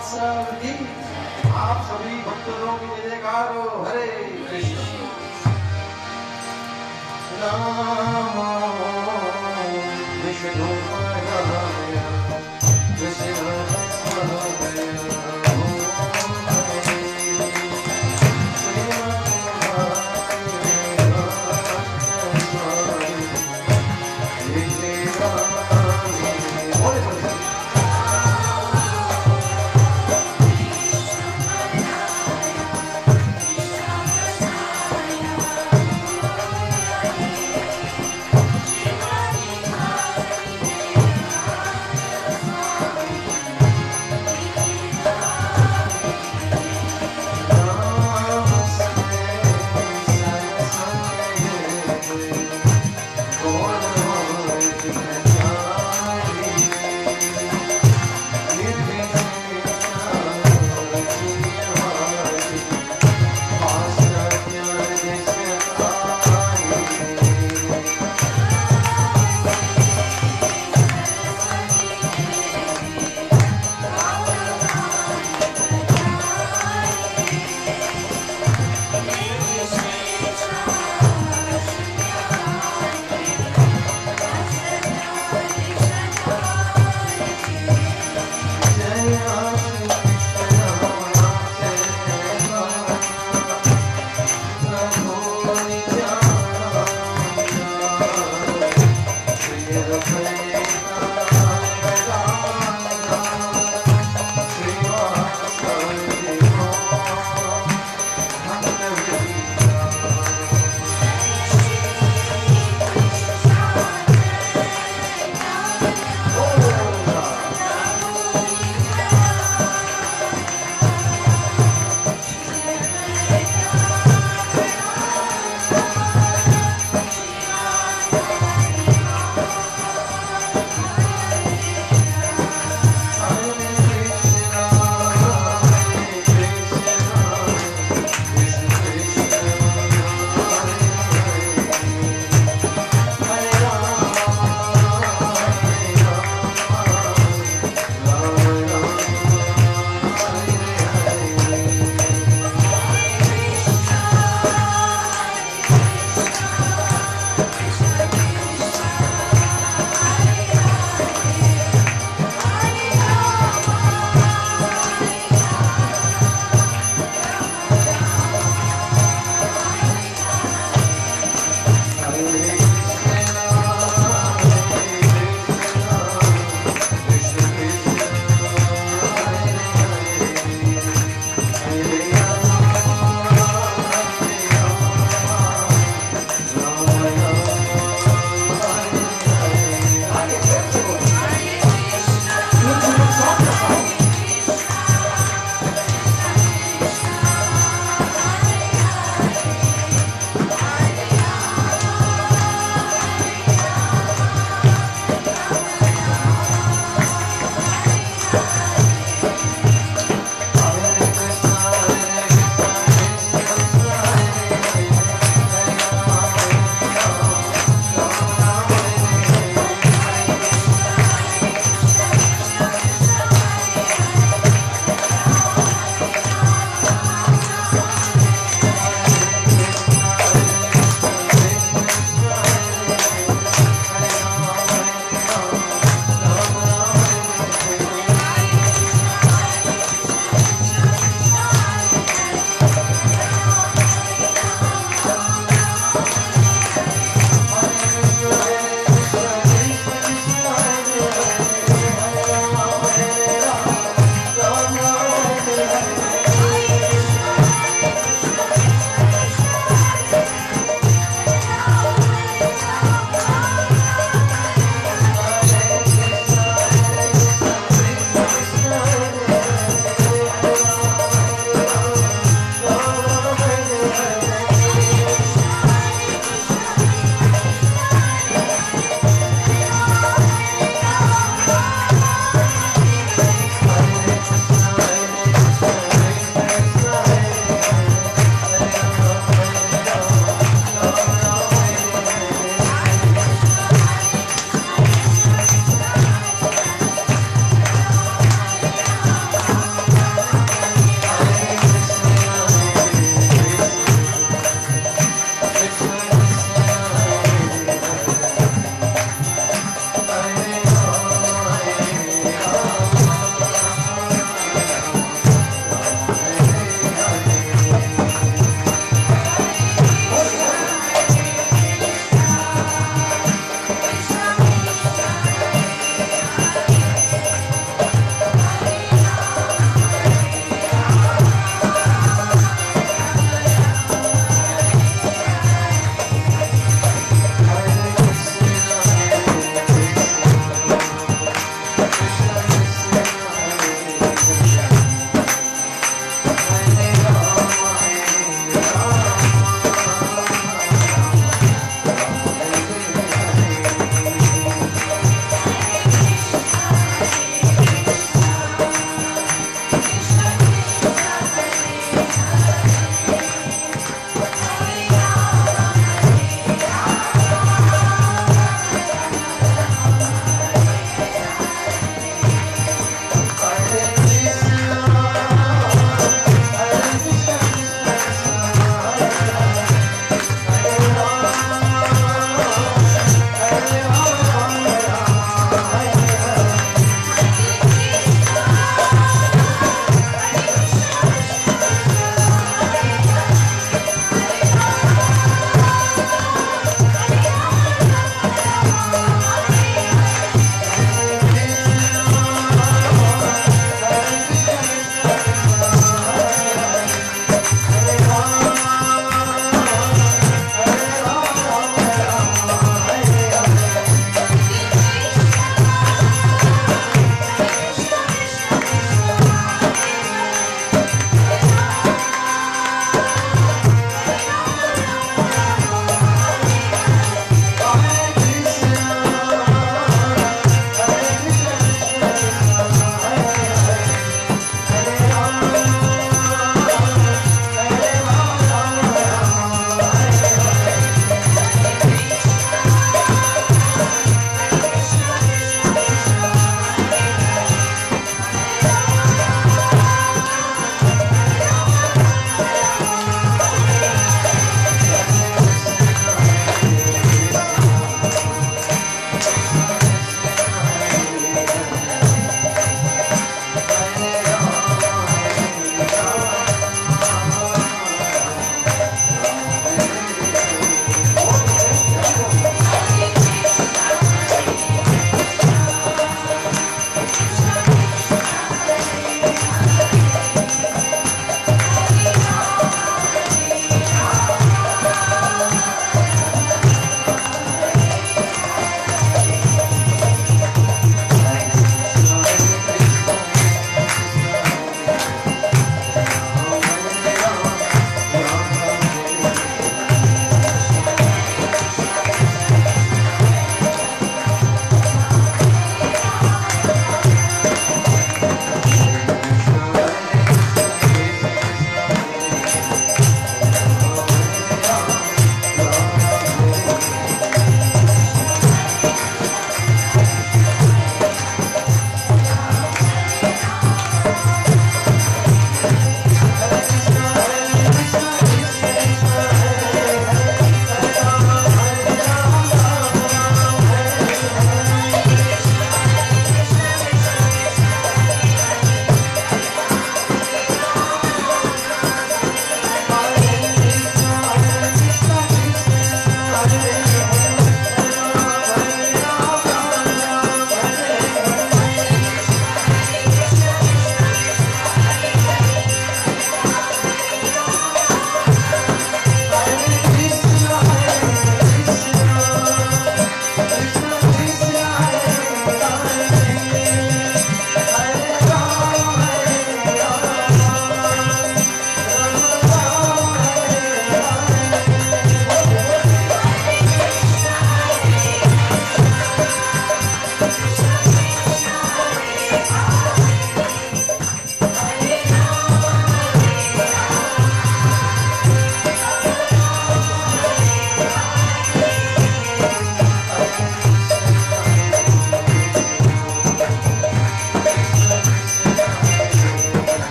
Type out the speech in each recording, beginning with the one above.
महोत्सव की आप सभी भक्तों की जयकार हो। हरे कृष्ण। राम विष्णु पराय कृष्ण पराय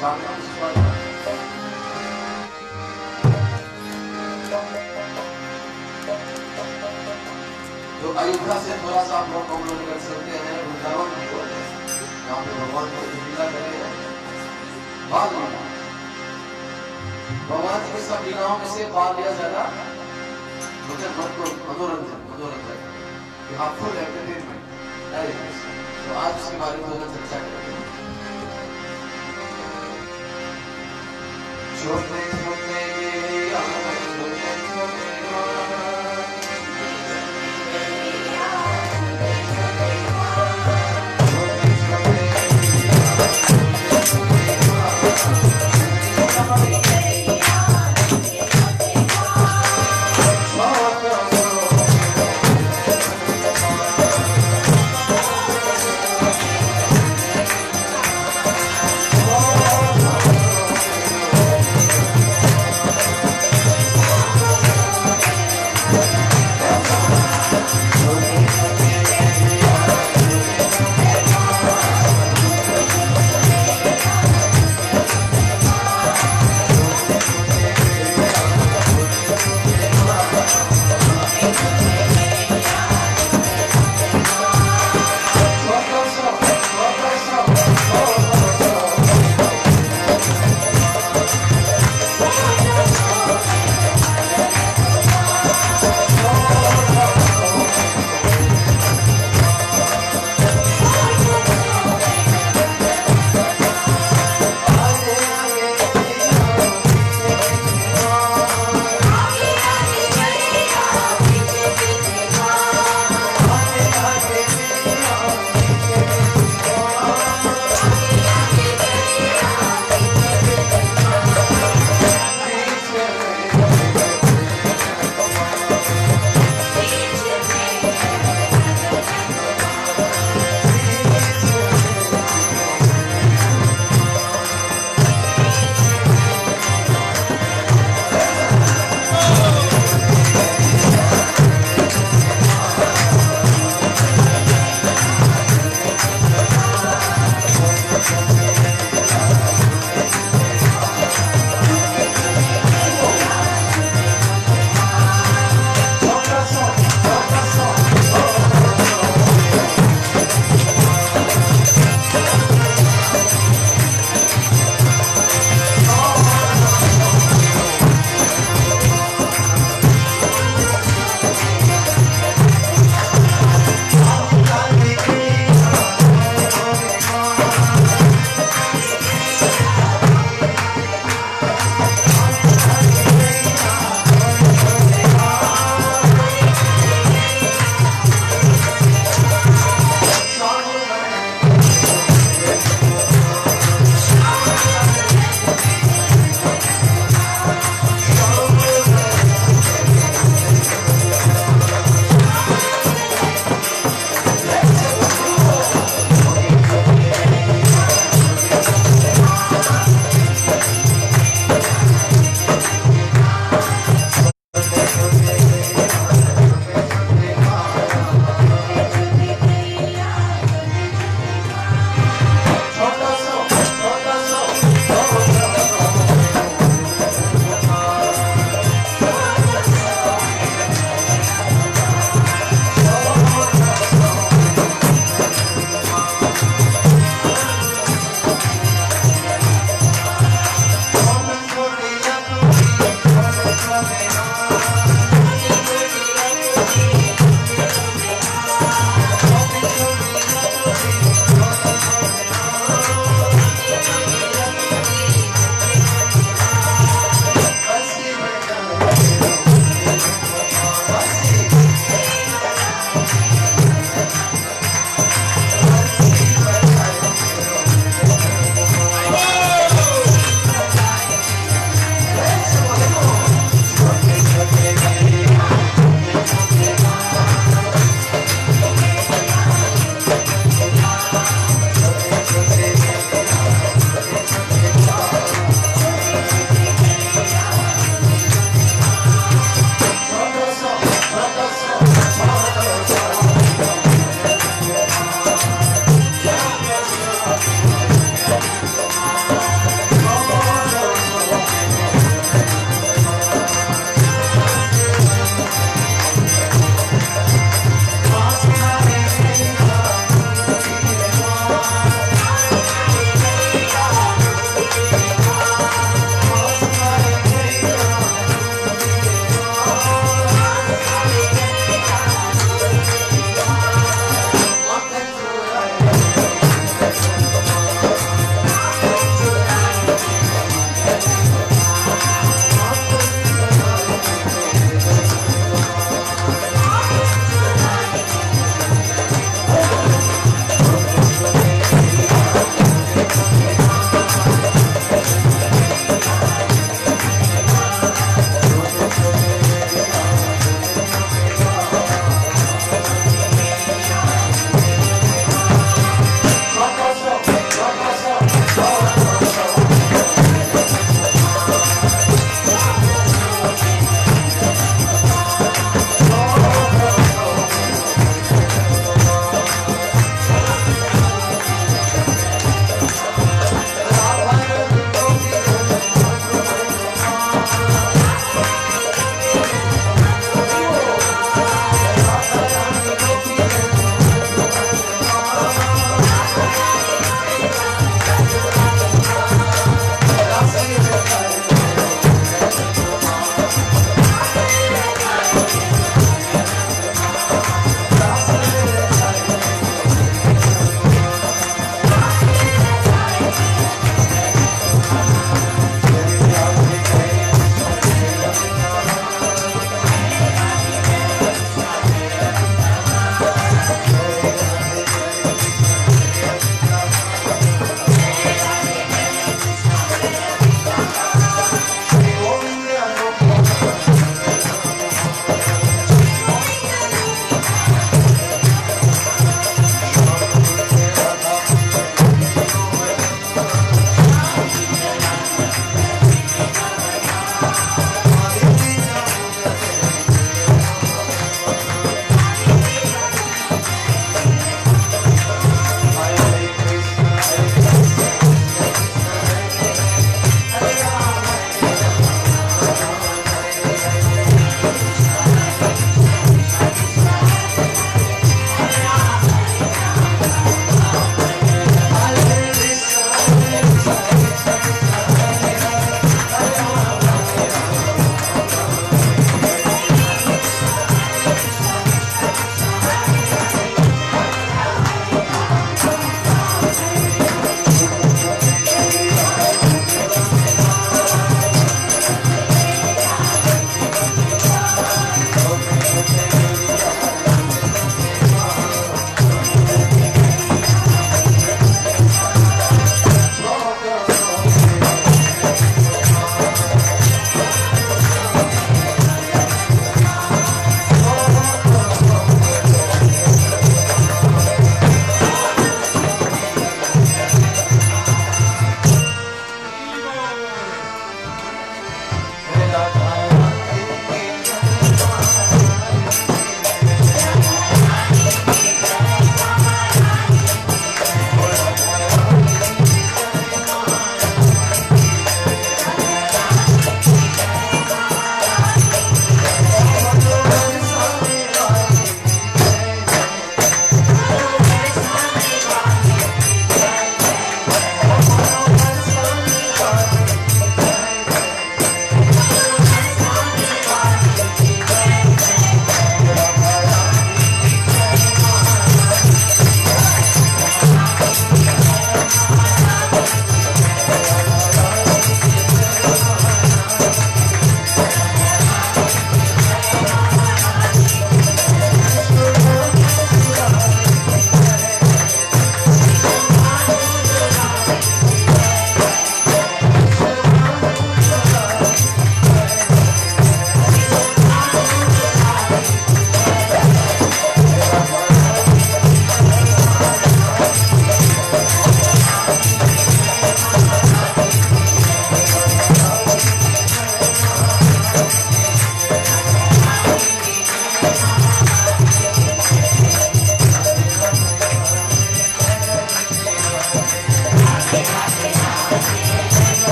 स्वागतम स्वागतम। तो अयोध्या से थोड़ा सा आप लोग कॉम्प्लोट कर सकते हैं वृंदावन को, यहाँ पे भगवान को लीला करे हैं। बाल लीला भगवान जी के सब लीलाओं में से बाल लिया ज्यादा मनोरंजन मनोरंजन, फुल एंटरटेनमेंट। तो आज उसके बारे में थोड़ा चर्चा करेंगे। छोटे छोटे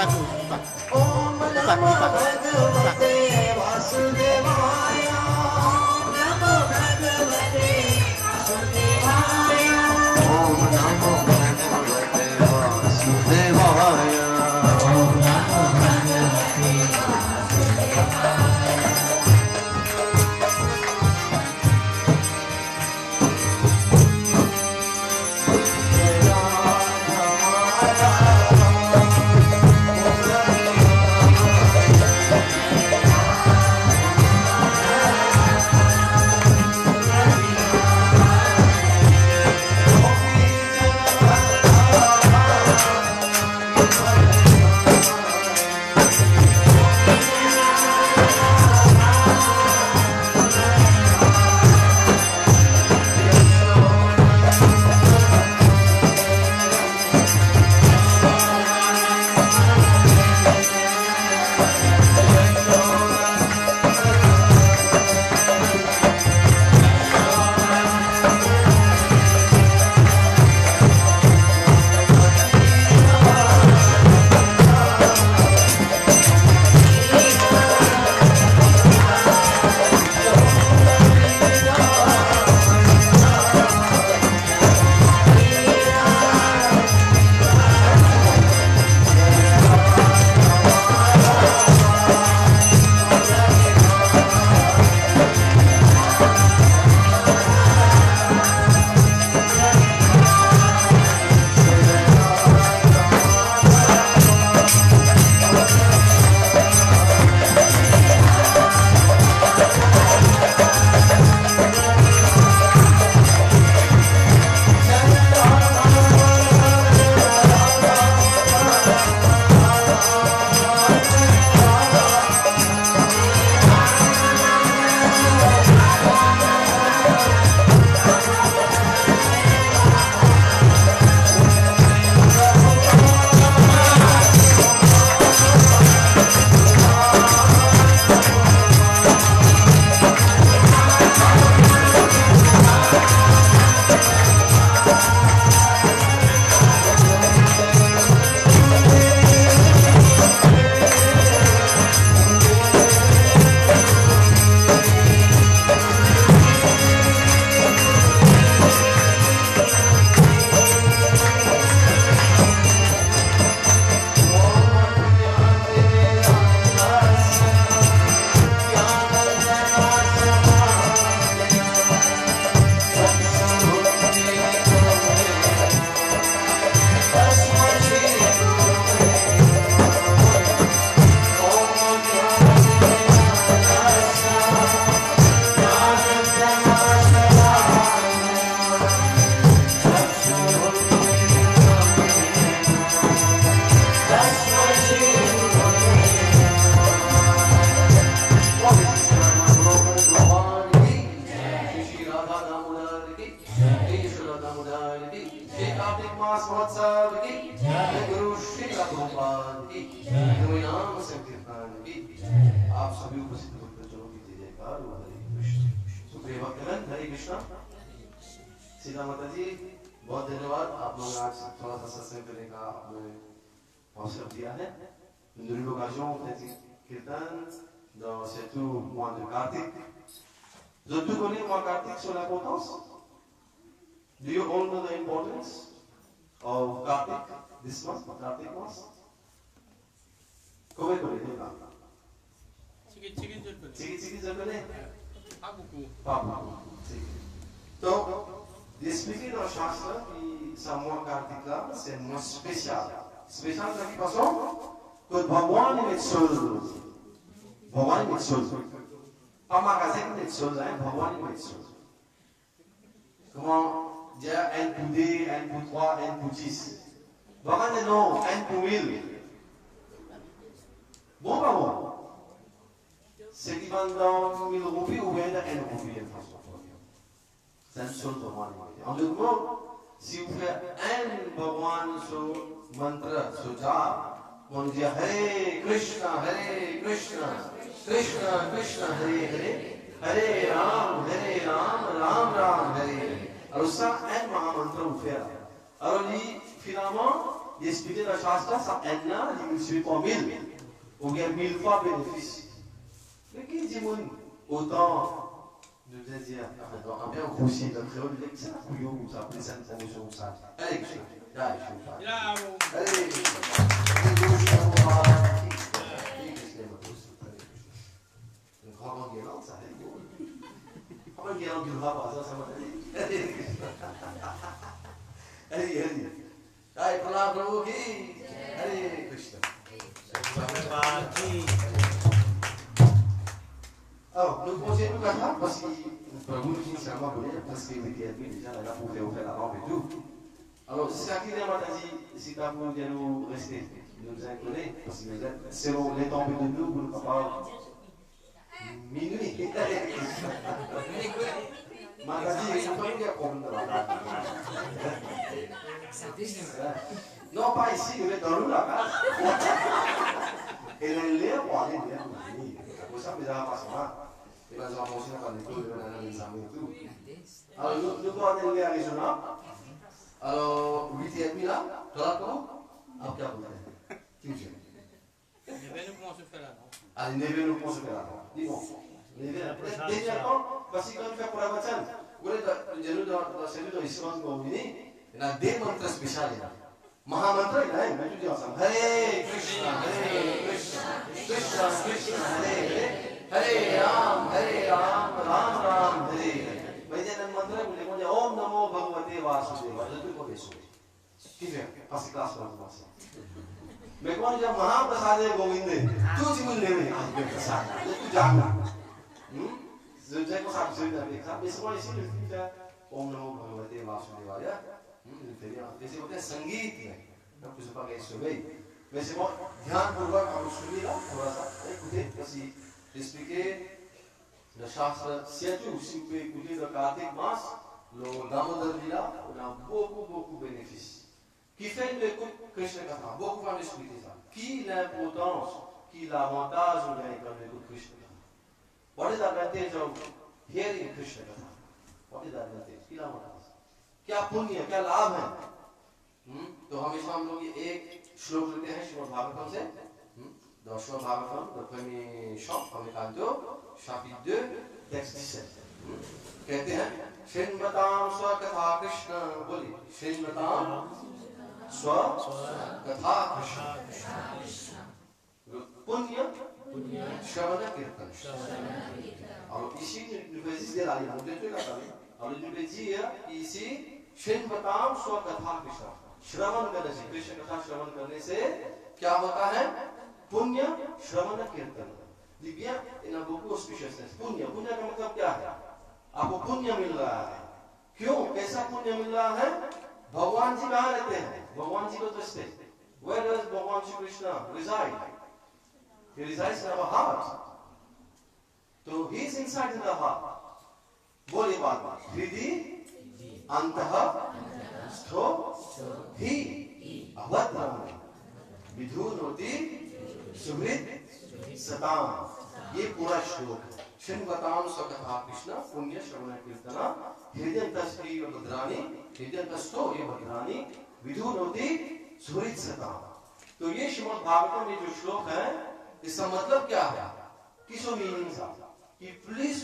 ओम नमो भगवते वासुदेवाय। नमो भगवते वासुदेवाय। ओम नमो भगवते वासुदेवाय। ओम नमो भगवते वासुदेवाय। आप सभी उपस्थित भक्तजनों की जय जयकार। हरे कृष्ण। सुप्रिय भक्तगण, हरे कृष्णा। सीता माता जी बहुत धन्यवाद, आप लोग आज थोड़ा सा सत्संग करने का आपने अवसर दिया है। Nous avons eu l'occasion d'être Kirtan dans ce mois de Kartik. Vous avez tout connu mois Kartik sur l'importance? Do you all know the importance of Kartik, this month, Kartik month? कौन बोले ना? चिकी जब बोले? पापू। तो expliquer dans le Shastra que ce mois Kartik là, c'est un mois spécial. Spécial de quelle façon? Que Bhagwan est seul. Bhagwan est seul. Pas magasin est seul, hein? Bhagwan est seul. Comment dire N pour D, N pour 3, N pour 10? Bhagwan est non, N pour 1000. Bon, pas bon. C'est qui vendent dans 1000 roupies ou bien dans N roupies, c'est un seul Bhagwan. En d'autres mots, si vous faites un Bhagwan sur mantra, sur japa, on dit Hare Krishna, Krishna Krishna, Hare Hare, Hare Ram, Ram Ram, Hare Hare. Alors ça, un Mahamantra vous fait. Alors finalement, il expliquait dans le Shastra, ça un an, il multiplie par 1000. Ou bien 1000 fois bénéfice. Mais qui dit autant de dire, en bien grossier, le créole, il dit, c'est un couillon, ça, c'est une promotion, ça. Allez, Krishna. Allez, une grande guirlande, ça allait. Comment une guirlande du rap, ça m'a dit. Allez. Allez, pour la Prabhu qui. Allez, Krishna. Alors, nous continuons maintenant parce que Prabhu nous dit seulement parce qu'il était déjà là pour faire la rampe et tout. Alors, c'est ça qui dit, si tu as voulu nous rester, nous incliner, parce que nous êtes, selon les temps de nous, vous ne pouvez pas. Minuit. Magadi, il faut pas dire qu'on non, pas ici, il est dans l'eau la case. Et les lèvres pour aller bien. Pour ça, mais ça va pas se faire. Et bien, ça va fonctionner par l'école, les amis et tout. Alors, nous devons aller à Arizona. Alors, 8h30 là, tu as comment? Après, qui me dit? Nous comment se faire là? Allez, nous comment se faire là? Dis-moi. Déjà, parce que quand on fait pour la voiture, vous voyez, dans celui de l'Islam, il y a des mantras spéciaux. Mahamantra, il y a un, mais tu dis ensemble, Hare Krishna, Krishna Krishna, Hare Ram, Ram Ram, Hare Hare. Mais il y a un mantra, vous les dire Om Namo Bhagavate Vasudeva, je te connais ça. Qui fait? Parce que classe, on va ça. Mais quand on dit Mahaprasade Govinde, tout le monde l'aime, tout jamais. Je ne sais pas ça, mais c'est moi ici, le fait Om Namo Bhagavate Vasudeva. Et c'est peut-être Sangeet, donc je ne sais pas quel sommeil. Mais c'est bon, ध्यान पूर्वक हम सुनिएगा थोड़ा सा écoutez, parce que j'expliquais le Shastra, surtout si vous pouvez écouter le Kartik Mas, le Damodar Lila, on a beaucoup de bénéfices. Qui fait une écoute Krishna Katha, beaucoup vont expliquer ça. Qui l'importance, qui l'avantage de l'écoute Krishna Katha? What is the advantage of hearing Krishna Katha? What is the advantage? Qui l'avantage? क्या पुण्य क्या लाभ है तो हमेशा हम लोग एक श्लोक लेते हैं श्रीमद् भागवतम से Shrimad Bhagavatam the premier chant avec canto chapitre 2 texte 17 कहते हैं श्रीमतां स्वकथा कृष्ण बोलिए श्रीमतां स्वकथा कृष्ण पुण्य श्रवण कीर्तन और इसी यूनिवर्सिटी लाई हम देखते हैं और जो बेजी है इसी श्रीमतां स्वकथा कृष्ण श्रवण करने से कृष्ण कथा श्रवण करने से क्या होता है पुण्य श्रवण कीर्तन दिव्या इन beaucoup auspiciousness पुण्य का मतलब क्या है आपको पुण्य मिल रहा है क्यों कैसा पुण्य मिल रहा है भगवान जी कहाँ रहते हैं भगवान जी को दृष्टि where does भगवान Shri Krishna reside he resides in our heart so he is inside in the heart बोलिए बात हृदय अंतः स्थो ही अवद्रम विधुनोति सुहृद सताम ये पूरा श्लोक श्रीमतां स्वकथा कृष्ण पुण्य श्रवण कीर्तन हृदयंतस्थी भद्राणि हृदयंतस्थो ये भद्राणि विधुनोति सुहृद सताम तो ये श्रीमद् भागवत में जो श्लोक है इसका मतलब क्या है किसो मीनिंग सा कि प्लीज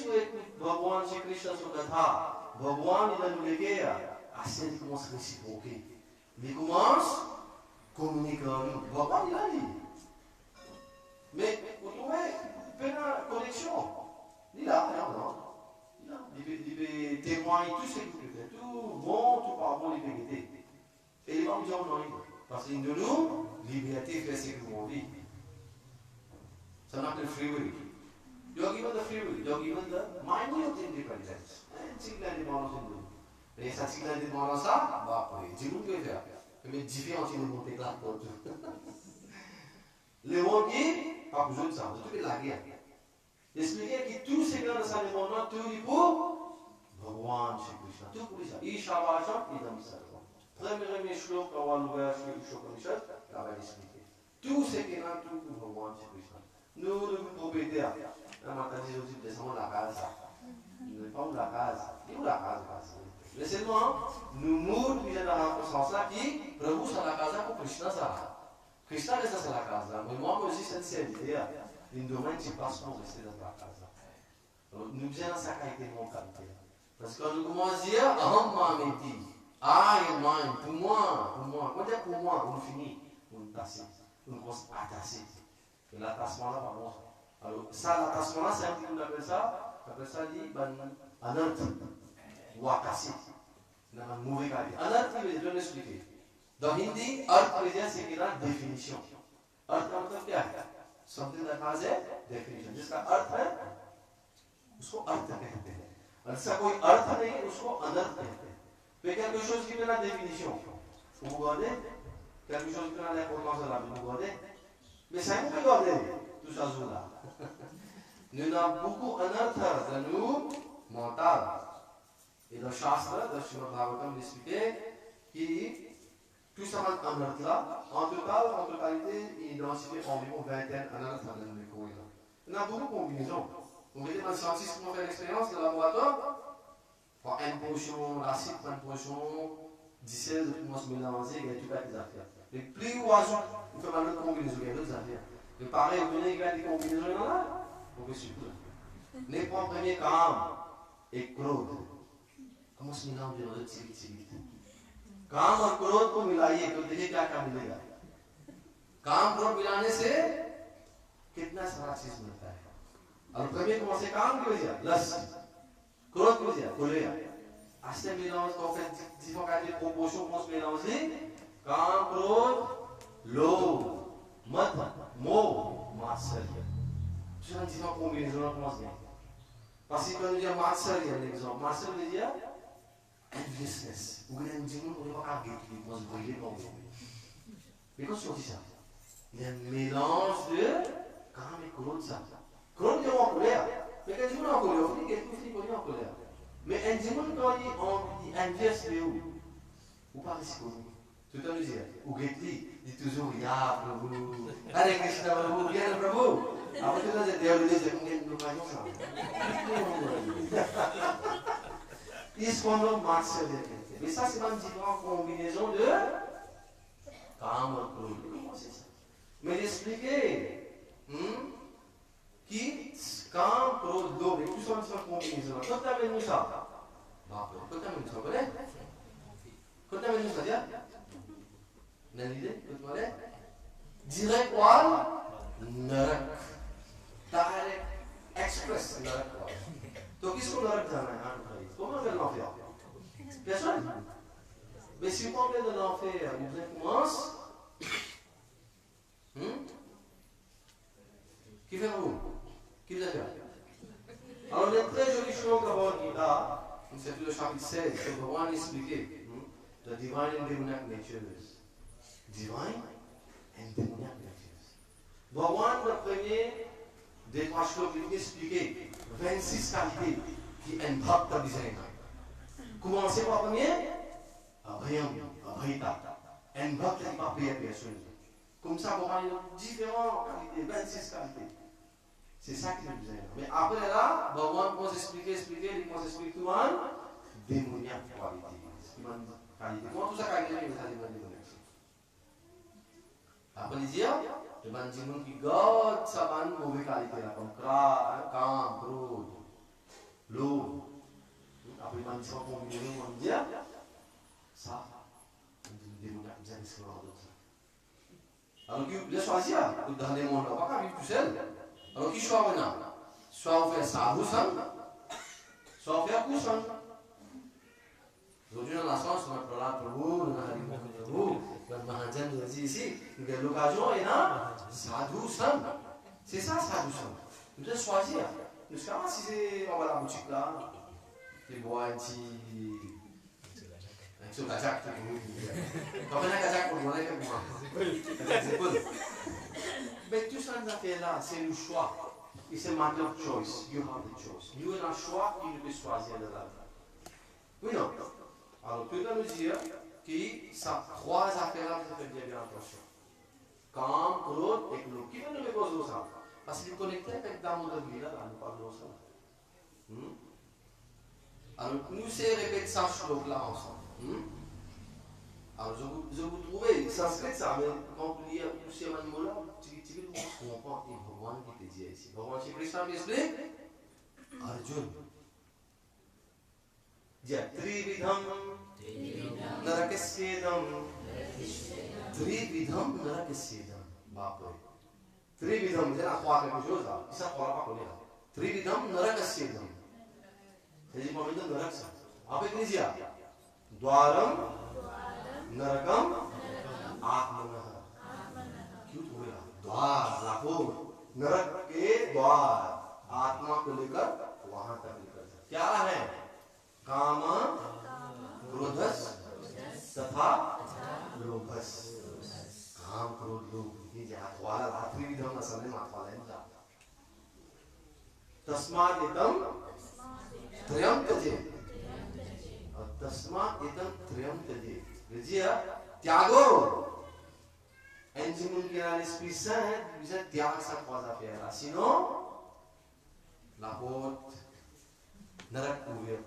भगवान श्री कृष्ण की कथा भगवान il nous légué assez il commence à réciproquer il commence à communiquer en nous भगवान il a dit mais vous trouvez une connexion il a il témoigne tout ce qu'il fait tout bon tout pas bon il peut guetter et il va me dire non parce qu'il de nous liberté fait ce que l'on dit ça n'a pas de free will. You are given the free will, you are given the minute independence. Cikin dimana sini. Resa cikin dimana sa, bapak ini. Jiru tu je. Kami jifi yang sini monte kelas tu. Lewat ni, apa betul sah? Itu lagi ya. Expliquer कि तू से कर सारे बोलना तू ही वो भगवान श्री कृष्ण तू पूरी सा ईशावाशम इदम सर्वम premier में श्लोक का वाला हुआ श्लोक उपनिषद का वाला expliquer तू से कहना तू भगवान Shri Krishna nous propriétaires la matin des autres descendons la case nous pas la case et où la case Laissez-moi nous mourre dans ce sens-là qui Prabhu Salakaza pour Krishna Sara. Krishna reste dans la casa. Mais moi aussi, cette idée, une domaine qui passe pour rester dans la casa. Alors, nous bien dans sa qualité, mon qualité. Parce que nous commençons à dire, Aham Mameti, I and mine, pour moi. Quand dire pour moi, on finit, on tasse, on commence à tasser. Et l'attassement-là, par contre. Alors, ça, l'attassement-là, c'est un petit peu, on appelle ça, dit, anant, ou à casser. C'est un mauvais qualité. Anant, je vais l'expliquer. Dans Hindi, अर्थ c'est qu'il y a une définition. अर्थ का मतलब क्या है? Something that has a definition. जिसका अर्थ है, उसको अर्थ कहते हैं. और इसका कोई अर्थ नहीं, उसको अनर्थ कहते हैं. तो quelque chose qui a une définition. Vous regardez? Quelque chose qui a une information, vous regardez? Mais c'est vous qui regardez tout ça là. Nous avons beaucoup अनर्थ dans nous mental. Et dans le Shastra, dans le Srimad Bhagavatam, il expliquait कि tout ça en anarth là, en totalité, il identifie environ 20 anarths dans le cours. Il y a beaucoup de combinaisons. Vous mettez dans le scientiste qui ont fait l'expérience de laboratoire, pour une potion acide, une potion 17, on se mélanger, il y a tout à des affaires. Les plus oiseaux, il faut mal de combinaisons, il y a d'autres affaires. Mais pareil, vous venez, il y a des combinaisons là, vous pouvez suivre. Les premiers Kam et Claude, comment se mélange dans le tigre? काम और क्रोध को मिलाइए तो देखिए क्या क्या मिलेगा. काम क्रोध मिलाने से कितना सारा चीज मिलता है. और कभी कौन से काम की वजह लस्ट क्रोध की वजह खोलेगा. ऐसे मिलाओ तो फिर जीवन का जो प्रोपोर्शन को मिलाओ से काम क्रोध लोभ मद मोह मात्सर्य. जीवन को मिलाओ तो मत गया. पासी को जो मात्सर्य है l'exemple मात्सर्य लीजिए enviousness. Ou bien un dimanche, on ne va pas arrêter, on va se brûler comme vous. Mais quand on dit ça, il y a un mélange de quand même Claude ça. Claude est en colère. Mais quand dimanche en colère, on dit qu'il est en colère. Mais un dimanche quand il envieux, c'est où? Ou pas ici pour vous. Tout à l'heure, ou Getty dit toujours, ya Prabhu. Allez, Krishna Prabhu, bien Prabhu. Après tout ça, c'est théologie, c'est combien de l'occasion ça? Ils se font donc marcher avec eux. Mais ça, c'est une différente combinaison de Kam et Claude. Comment c'est ça? Mais l'expliquer qui Kam, Claude, Lob, et tout ça, c'est une combinaison. Quand tu as vu ça? Quand tu as vu ça, vous connaissez? Quand tu as vu ça, dire? Vous avez l'idée? Vous connaissez? Direct wall, Narak. Direct express, Narak wall. Donc, qu'est-ce qu'on aurait besoin de comment faire l'enfer? Personne. Mais si vous parlez de l'enfer, vous commence. Qui fait vous? Qui vous a fait? Alors, les très jolis choses qu'avant Gita, c'est le chapitre 16, que Bhagavan expliqué. The divine and demoniac natures. Divine and demoniac natures. Bhagavan, le premier des trois choses qu'il expliqué, 26 qualités qui impactent la design. Commencez par le premier, Abhayam, Abhayita. Impact la personne. Comme ça, vous avez différentes qualités, 26 qualités. C'est ça qui est le design. Mais après là, Bhagavan commence à expliquer, il commence à expliquer tout le monde, démoniaque qualité. Comment tout ça qualité, mais ça demande démoniaque. Après les dire, le bandit qui garde sa bande mauvaise qualité là, comme Kam, Claude, l'eau. Après, il dit qu'on dit ça, on dit démoniaque, vous avez ce qu'on a d'autre. Alors, il a choisi dans les mondes, on ne va pas vivre tout seul. Alors, qui choisit maintenant? Soit on fait sadhu sang, soit on fait kusan. Aujourd'hui, dans la science, on a parlé pour vous, on a dit pour vous, on a Mahajan nous a dit ici, l'occasion est là, sadhu sang. C'est ça, sadhu sang. Vous devez choisir. Nous savons si c'est, on va à la boutique là. Tu bois un petit kajak, quand on a kajak pour moi, mais tout ça nous a fait là, c'est le choix. It's a matter of choice. You have the choice. You have un choix qui ne peut choisir de la vie. Oui, non. Alors, tout à nous dire que ça, trois affaires-là, vous faites bien attention. Kam, Claude et Claude. Qui va nous poser ça? Parce qu'il est connecté avec Damodar Lila, là, nous parlons de ça. Alors, nous c'est répéter ça là ensemble. Alors, je vous trouvez, sanskrit ça, mais quand vous lisez ces animaux-là, tu comprends et Bhagwan qui te dit ici. Bhagwan Shri Krishna m'explique Arjun. Dit Trividham Narakasyedam. Trividham Narakasyedam. Baap रे. Trividham, c'est la trois quelque chose là. Ça, on ne va pas connaître. Trividham Narakasyedam. C'est-à-dire, on va dire Narak ça. Après, qu'est-ce qu'il y a Dwaram Narakam Atmanah. क्यों बोला द्वार लाखों नरक के द्वार आत्मा को लेकर वहां तक लेकर क्या है काम क्रोधस तथा लोभस काम क्रोध लोभ ये जहाँ वाला रात्रि विधम न समय मात वाला है ना तस्मात् इतम त्रयम तजे तस्मात् इतम त्रयम तजे रजिया त्यागो Enzim qui a l'Esprit Saint, vous êtes diable sans trois affaires là. Sinon, la porte narak ouverte.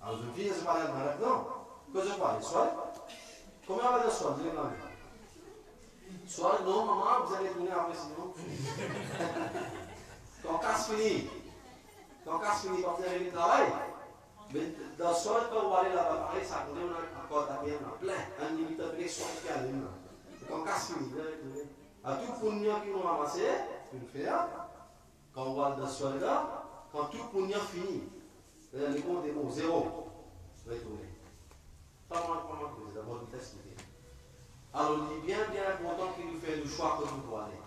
Alors je viens de parler de narak, non? Que je parle? Soit? Combien on va dire soit? Soit non, maman, vous allez tourner après sinon. Quand casse fini, quand vous allez le travail. Mais dans soit quand vous allez là-bas, pareil, ça compte, on a encore bien plein. Un limite de soit qui a l'une. Quand casse fini, à tout punya qui nous ramassé, une faire, quand on voit dans ce soir-là, quand tout punya fini, les comptes est bon, zéro, retourner. Ça, comment c'est d'abord, il t'explique. Alors, il est bien important qu'il nous fait le choix que nous doit aller.